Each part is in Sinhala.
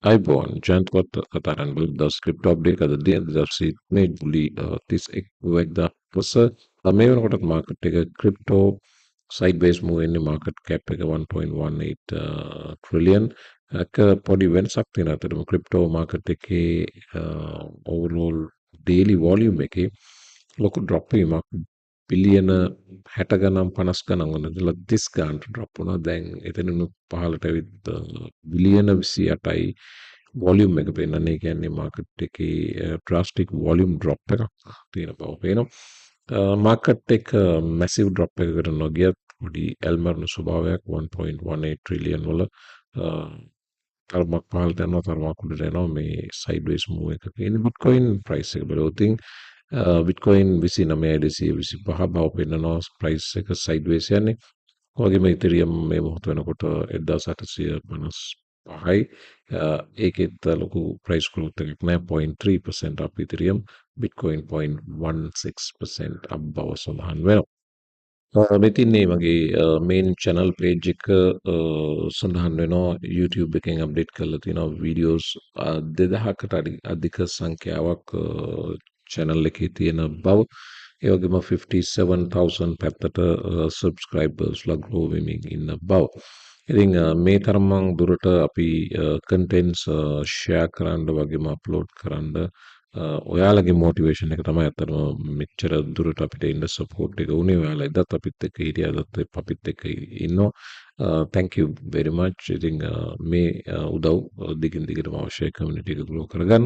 අයිබෝන් ජයන්තවත් කතාරන් බලද ස්ක්‍රිප්ට අප්ඩේට් අද දවසේ මේ ජූලි 31 වෙනිදා පස මේ වෙනකොට මාකට් එක ක්‍රිප්ටෝ සයිඩ්වේස් මූව් වෙන්නේ මාකට් කැප් එක 1.18 ට්‍රිලියන් එක පොඩි වෙනසක් තියෙනවා. අතරම ක්‍රිප්ටෝ මාකට් එකේ ඕවර්ऑල් ඩේලි වොලියුම් එකේ ලොකු ඩ්‍රොප් වීමක් බිලියන 60 ගණන් 50 ගණන් වල ඉඳලා 30 ගානට ඩ්‍රොප් වුණා. දැන් එතනින් පහළට ඇවිත් බිලියන 28යි වොලියුම් එක පෙන්වන්නේ. ඒ කියන්නේ මාකට් එකේ ඩ්‍රාස්ටික් වොලියුම් ඩ්‍රොප් එකක් තියෙන බව පේනවා. මාකට් එක මැසිව් ඩ්‍රොප් එකකට නොගියත් පොඩි ඇල්මර්න ස්වභාවයක් 1.18 ට්‍රිලියන් වල තරමක් පහළට යනවා, තරමක් උඩට යනවා. මේ සයිඩ්වේස් මූව් එකක ඉන්නේ බිට්කොයින් ප්‍රයිස් එක බලවතින් බිට්කොයින් 29,225 බව පෙන්නනවා. ප්‍රයිස් එක සයිඩ්වේස් යන්නේ. වගේම ඉතිරියම් මේ මොහොත වෙනකොට 1855යි. ඒකෙත් ලොකු ප්‍රයිස් growth එකක් නෑ. 0.3% අප ඉතිරියම්. බිට්කොයින් 0.16% අප බව සඳහන් වෙනවා. මෙතින් මේ මගේ මේන් channel page එක සඳහන් වෙනවා. YouTube එකෙන් අප්ඩේට් කරලා තියෙනවා වීඩියෝස් 2000කට අධික සංඛ්‍යාවක් channel එකේ තියෙන බව. ඒ වගේම 57,000 පැත්තට subscribers ලා grow වෙමින් ඉන්න බව. ඉතින් මේ තරම් දුරට අපි contents share කරන්න වගේම upload කරන්න ඔයාලගේ මොටිවේෂන් එක තමයි අතරම මෙච්චර දුරට අපිට ඉන්න සපෝට් එක උනේ. ඔයාලා එදත් අපිත් එක්ක හිටියා, අදත් අපිත් එක්ක ඉන්නවා. thank you very much. ඉතින් මේ උදව් දිගින් දිගටම අවශ්‍යයි කමියුනිටි එක ග්‍රෝ කරගන්න.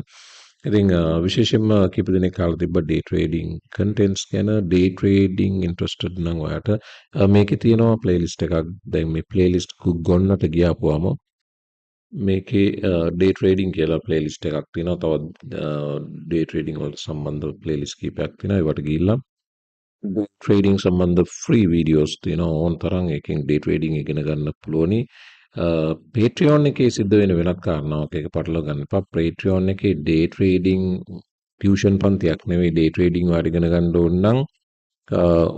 ඉතින් විශේෂයෙන්ම කීප දෙනෙක් කාලා තිබ්බ ඩේ ට්‍රේඩින් කන්ටෙන්ට්ස් ගැන. ඩේ ට්‍රේඩින් ඉන්ට්‍රෙස්ටඩ් නම් ඔයාට මේකේ තියෙනවා ප්ලේලිස්ට් එකක්. දැන් මේ ප්ලේලිස්ට් ගොන්නට ගියාපුවාම මේකේ ඩේ ට්‍රේඩින් කියලා ප්ලේලිස්ට් එකක් තියෙනවා. තවත් ඩේ ට්‍රේඩින් වලට සම්බන්ධ ප්ලේලිස්ට් කීපයක් තියෙනවා. ඒවට ගිහිල්ලා ඩේ ට්‍රේඩින් සම්බන්ධ ෆ්‍රී වීඩියෝස් තියෙනවා. ඕන තරම් එකෙන් ඩේ ට්‍රේඩින් ඉගෙන ගන්න පුළුවනි. Patreon එකේ සිද්ධ වෙන වෙනත් කාරණාවක් ඒක පටලවා ගන්න එපා. Patreon එකේ ඩේ ට්‍රේඩින් ටියුෂන් පන්තියක් නෙවෙයි. ඩේ ට්‍රේඩින් වාට ඉගෙන ගන්න ඕන නම්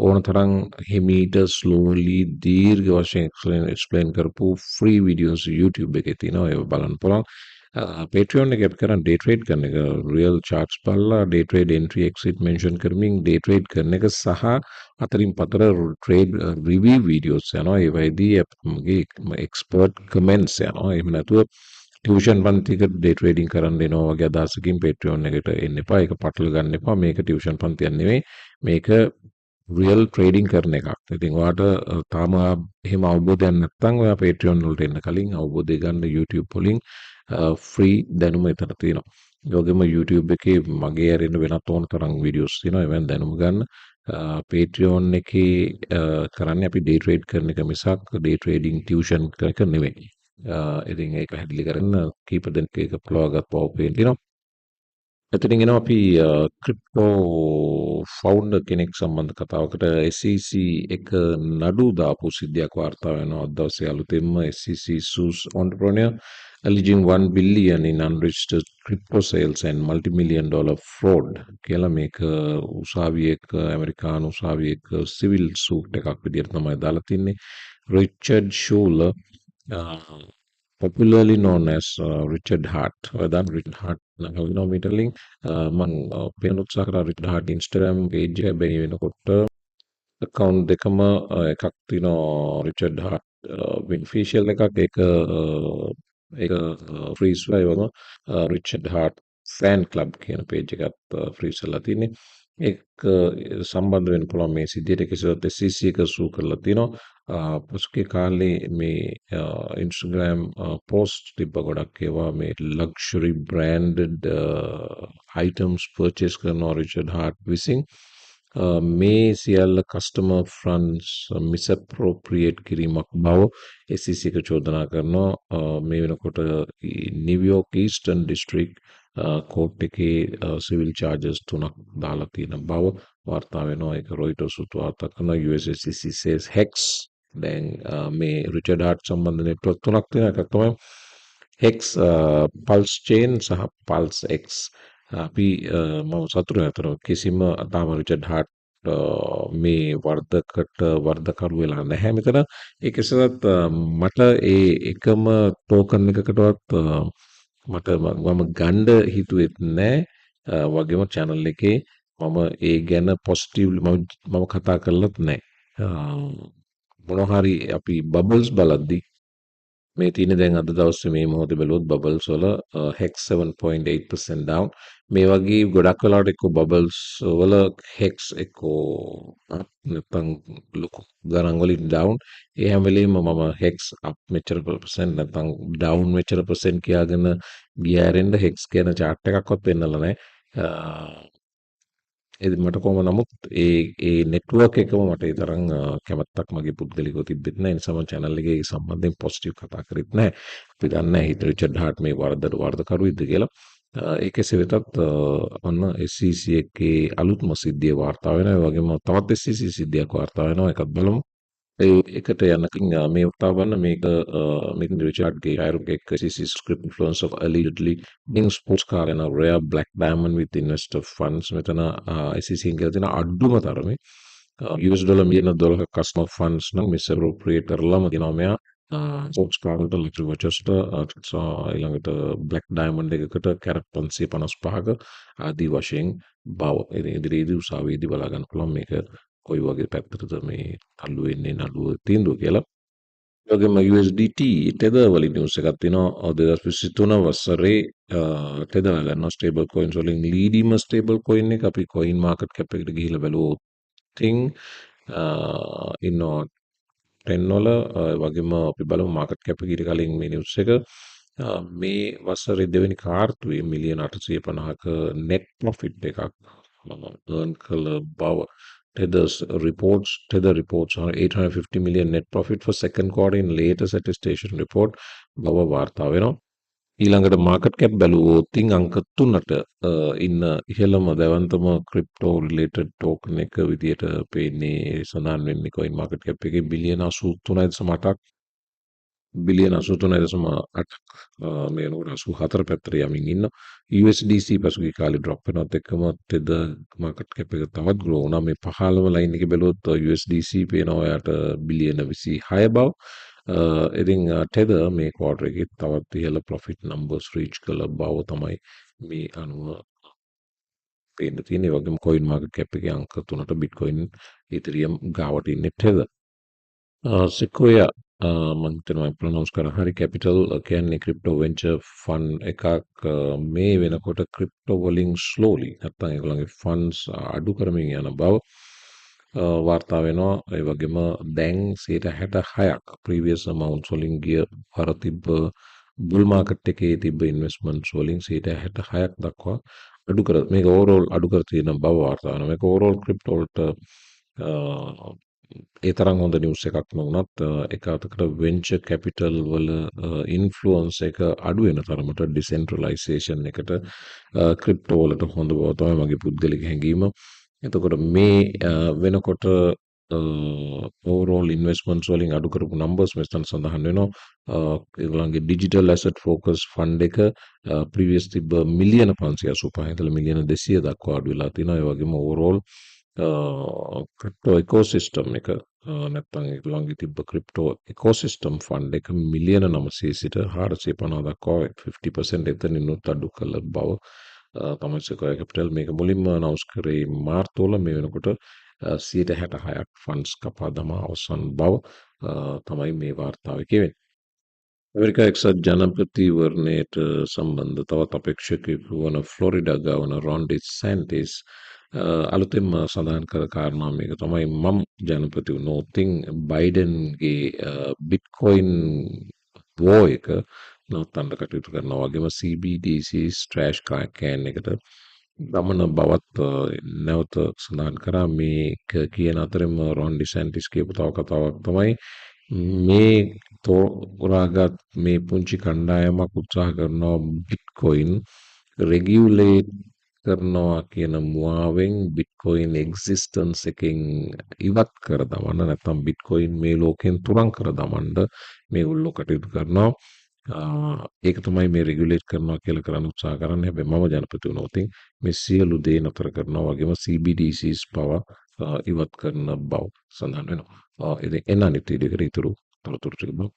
ඕන තරම් හිමීට ස්ලෝලි දීර්ඝ වශයෙන් එක්ස්ප්ලেইন කරපු ෆ්‍රී වීඩියෝස් YouTube එකේ තියෙනවා. ඒව බලන්න පුළුවන්. Patreon එකත් කරන් ඩේ ට්‍රේඩ් කරන එක රියල් charts බලලා day trade entry exit mention කරමින් ඩේ ට්‍රේඩ් කරන එක සහ අතරින් පතර ට්‍රේඩ් රිවිව් වීඩියෝස් යනවා. ඒ වෙයිදී අපගේ එක්ස්පර්ට් කමෙන්ට්ස් යනවා. එහෙම නැතුව ටියුෂන් පන්තියකට ඩේ ට්‍රේඩින් කරන්න එනවා වගේ අදහසකින් Patreon එකට එන්න එපා. ඒක පටල ගන්න එපා. මේක ටියුෂන් පන්තියක් නෙවෙයි. මේක රියල් ට්‍රේඩින් කරන එකක්. ඉතින් ඔයාට තාම එහෙම අවබෝධයක් නැත්නම් ඔයා Patreon වලට එන්න කලින් අවබෝධය ගන්න YouTube වලින් ෆ්‍රී දැනුම එතන තියෙනවා. ඒ වගේම YouTube එකේ මගේ ඇරෙන්න වෙනත් ඕන තරම් වීඩියෝස් තියෙනවා. ඒවෙන් දැනුම ගන්න. Patreon එකේ කරන්නේ අපි ඩේ ට්‍රේඩ් කරන එක මිසක් ඩේ ට්‍රේඩින් ටියුෂන් එක නෙවෙයි. ඉතින් ඒක පැහැදිලි කරන්න කීප දෙනෙක් ඒක පොළවගත් බව පේනවා. එතනින් එනවා අපි ක්‍රිප්ටෝ ෆවුන්ඩර් කෙනෙක් සම්බන්ධ කතාවකට. SEC එක නඩු දාපු සිද්ධියක් වාර්තා වෙනවා අද දවසේ අලුතෙන්ම. SEC sues entrepreneur alleging 1 billion in unregistered crypto sales and multi-million dollar fraud කියලා. මේක උසාවියක ඇමරිකානු උසාවියක සිවිල් සූට් එකක් විදිහට තමයි දාලා තින්නේ. Richard Schuler popularly known as Richard Hart. Dan Richard Hart මීට ලින්ක් මම පේන උත්සාහ කරා. රිචඩ් හාට් Instagram page එක බැරි වෙනකොට account දෙකම එකක් තියෙනවා. රිචඩ් හාට් beneficial එකක්. ඒක freeze වෙලා වගේ රිචඩ් හාට් fan club කියන page එකත් freeze වෙලා තියෙන්නේ. ඒක සම්බන්ධ වෙන්න පුළුවන් මේ සිද්ධියට. කෙසේවත් SEC එක සූ කරලා තියෙනවා. පසුගිය කාලේ මේ Instagram post තිබ්බ ගොඩක් ඒවා මේ luxury branded items purchase කරනවා රිචඩ් හාට් විසින්. මේ සියල්ල customer funds misappropriate කිරීමක් බව SEC එක චෝදනා කරනවා. මේ වෙනකොට නිව්යෝර්ක් ඊස්ටර්න් ඩිස්ට්‍රික්ට් කෝට් එකේ සිවිල් චාර්ජස් 3ක් දාලා තියෙන බව වාර්තා වෙනවා. ඒක රොයිටර්ස් උත් වාර්තා කරනවා. US SEC says Hex'S. දැන් මේ රිචඩ් හාට් සම්බන්ධ නෙට්වර්ක් 3ක් තියෙනවා. එකක් තමයි Hex'S, Pulse Chain සහ Pulse X. අපි මම සතුටුයි අතර කිසිම තාම රිචඩ් හාට් මේ වර්ධකරු වෙලා නැහැ මෙතන. ඒ කෙසේවත් මට ඒ එකම ටෝකන් එකකටවත් මට මම ගණ්ඩ හිතුවෙත් නෑ වගේම චැනල් එකේ මම ඒ ගැන පොසිටිව්ලි මම කතා කරලත් නෑ මොනහරි අපි බබල්ස් බලද්දි මේ තියෙන දැන් අද දවසේ මේ මොහොතේ බැලුවොත් බබල්ස් වල hex 7.8% down මේ වගේ ගොඩක් වෙලාවට එක්ක බබල්ස් වල hex එක්කෝ නැත්තම් ලොකු ගණන් වලින් down ඒ හැම වෙලෙම මම hex up මෙච්චර percent නැත්තම් down මෙච්චර percent කියාගෙන ගියාරෙන්න hex කියන chart එකක්වත් පෙන්නලා නැහැ ඒත් මට කොහොම නමුත් ඒ නෙට්වර්ක් එකම මට ඒ තරම් කැමැත්තක් මගේ පුද්ගලිකව තිබෙත් නැහැ. ඒ නිසා මම channel එකේ සම්බන්ධයෙන් පොසිටිව් කතා කරෙත් නැහැ. අපි දන්නේ නැහැ රිචඩ් හාර්ට් මේ වරදකරුවෙක්ද කියලා. ඒ කෙසේ වෙතත් ඔන්න SEC එකේ අලුත්ම සිද්ධිය වාර්තා වෙනවා. ඒ වගේම තවත් SEC සිද්ධියක් වාර්තා වෙනවා. ඒකත් බලමු. ඒ එකට යනකින් මේ වතාව ගන්න මේක රිචාඩ්ගේ අයරුගේ SEC script influence of allegedly being sports car and a rare black diamond with investor funds මෙතන SEC එකෙන් කියලා තියෙන අඩුම තරමේ US ඩොලර් මිලියන 12ක customer funds නම් misappropriate කරලාම දිනවා මෙයා ස්පෝර්ට්ස් කාර් වලට ඉලෙක්ට්‍රික් වොචස්ට ඊළඟට බ්ලැක් ඩයමන්ඩ් එකකට කැරට් 555ක ආදී වශයෙන් බව ඉදිරියේදී උසාවියේදී බලා ගන්න පුළුවන් මේක කොයි වගේ පැත්තටද මේ තල්ලු වෙන්නේ නඩුව තීන්දුව කියලා. ඒ වගේම USDT ටෙදර් වලින් නිවුස් එකක් තියෙනවා 2023 වසරේ ටෙදර් ගන්න ස්ටේබල් කොයින්ස් වලින් ලීඩිම ස්ටේබල් කොයින් එක අපි කොයින් මාකට් කැප් එකට ගිහිල්ලා බැලුවොත් තින් ඉන්නවා 10 වල වගේම අපි බලමු මාකට් කැප් එක ඊට කලින් මේ නිවුස් එක මේ වසරේ දෙවෙනි කාර්තුවේ මිලියන 850ක net profit එකක් earn කළ බව Tether reports on 850 million net profit for second quarter in latest attestation report බව වාර්තා වෙනවා. ඊළඟට මාකට් කැප් බැලුවොත් තින් අංක 3ට ඉන්න ඉහළම දැවන්තම ක්‍රිප්ටෝ රිලේටඩ් ටෝකන් එක විදියට පේන්නේ සඳහන් වෙන්නේ කොයින් මාකට් කැප් එකේ බිලියන 83.8ක් බිලියන 83.8ක් මේ වෙනකොට 84 පැත්තට යමින් ඉන්න USDC පසුගිය කාලේ ඩ්‍රොප් වෙනවත් එක්කම තෙද මාකට් කැප් එක තවත් ග්‍රෝ වුණා මේ 15ම ලයින් එකේ බැලුවොත් USDC පේනවා යාට බිලියන 26 බව ඉතින් තෙද මේ ක්වාර්ටර් එකේ තවත් ඉහළ ප්‍රොෆිට් නම්බර්ස් රීච් කළ බව තමයි මේ අනුව පේන්න තියෙන්නේ. ඒ වගේම කොයින් මාකට් කැප් එකේ අංක 3ට බිට්කොයින් ඉතිරියම් ගාවට ඉන්නේ තෙද Sequoia මම හිතනවා ප්‍රොනවුන්ස් කරා හරි කැපිටල් කියන්නේ ක්‍රිප්ටෝ වෙන්චර් ෆන්ඩ් එකක් මේ වෙනකොට ක්‍රිප්ටෝ වලින් ස්ලෝලි නැත්තම් ඒගොල්ලන්ගේ ෆන්ඩ්ස් අඩු කරමින් යන බව වාර්තා වෙනවා ඒ වගේම දැන් 66ක් ප්‍රීවියස් amount වලින් ගිය වර තිබ්බ බුල් මාකට් එකේ තිබ්බ ඉන්වෙස්ට්මන්ට්ස් වලින් 66ක් දක්වා අඩු කර මේක ඕවරෝල් අඩු කර තියෙන බව වාර්තා වෙනවා මේක ඕවරෝල් ක්‍රිප්ටෝ වලට ඒ තරම් හොඳ නිවුස් එකක් නොවුනත් එක අතකට වෙන්චර් කැපිටල් වල ඉන්ෆ්ලුවන්ස් එක අඩු වෙන තරමට ඩිසෙන්ට්‍රලයිසේෂන් එකට ක්‍රිප්ටෝ වලට හොඳ බව තමයි මගේ පුද්ගලික හැඟීම. එතකොට මේ වෙනකොට ඕවරෝල් ඉන්වෙස්ට්මන්ට්ස් වලින් අඩු කරපු නම්බර්ස් මෙතන සඳහන් වෙනවා. ඒගොල්ලන්ගේ ඩිජිටල් ඇසට් ෆෝකස් ෆන්ඩ් එක ප්‍රීවියස් තිබ්බ මිලියන 585 ඉඳලා මිලියන 200 දක්වා අඩු වෙලා තිනවා. ඒ වගේම ඕවරෝල් ක්‍රිප්ටෝ ඉකෝසිස්ටම් එක නැත්තම් ඒගොල්ලන්ගේ තිබ්බ ක්‍රිප්ටෝ ඉකෝසිස්ටම් ෆන්ඩ් එක මිලියන 900 සිට 450 දක්වා 50% එතනිනුත් අඩු කළ බව තමයි Sequoia Capital මේක මුලින්ම අනවුන්ස් කරේ මාර්තු වල මේ වෙනකොට 66ක් ෆන්ඩ්ස් කපා දමා අවසන් බව තමයි මේ වාර්තාවේ කියවෙන්නේ. ඇමරිකා එක්සත් ජනපතිවරණයට සම්බන්ධ තවත් අපේක්ෂකයෙකු වන ෆ්ලොරිඩා ගවර්නර් රොන් ඩිසැන්ටිස් අලුතෙන්ම සඳහන් කළ කාරණා මේක තමයි මම ජනපති වුණොත් බයිඩන්ගේ බිට්කොයින් වෝ එක නවත්තන්න කටයුතු කරනවා වගේම CBDC ස්ට්‍රෑෂ් කෑන් එකට දමන බවත් නැවත සඳහන් කරා මේක කියන අතරෙම රොන් ඩිසැන්ටිස් කියපු තව කතාවක් තමයි මේ තෝරාගත් මේ පුංචි කණ්ඩායමක් උත්සාහ කරනවා බිට්කොයින් රෙගියුලේට් කරනවා කියන මුවාවෙන් බිට්කොයින් එක්සිස්ටන්ස් එකෙන් ඉවත් කර දමන්න නැත්නම් බිට්කොයින් මේ ලෝකෙන් තුරන් කර දමන්න මේගොල්ලෝ කටයුතු කරනවා. ඒක තමයි මේ රෙගියුලේට් කරනවා කියලා කරන්න උත්සාහ කරන්නේ. හැබැයි මම ජනපති වුණොත් මේ සියලු දේ නතර කරනවා වගේම CBDCs පව ඉවත් කරන බව සඳහන් වෙනවා. ඉතින් එන්න අනිත් වීඩියෝ එකට ඉතුරු තොරතුරු ටික බලමු.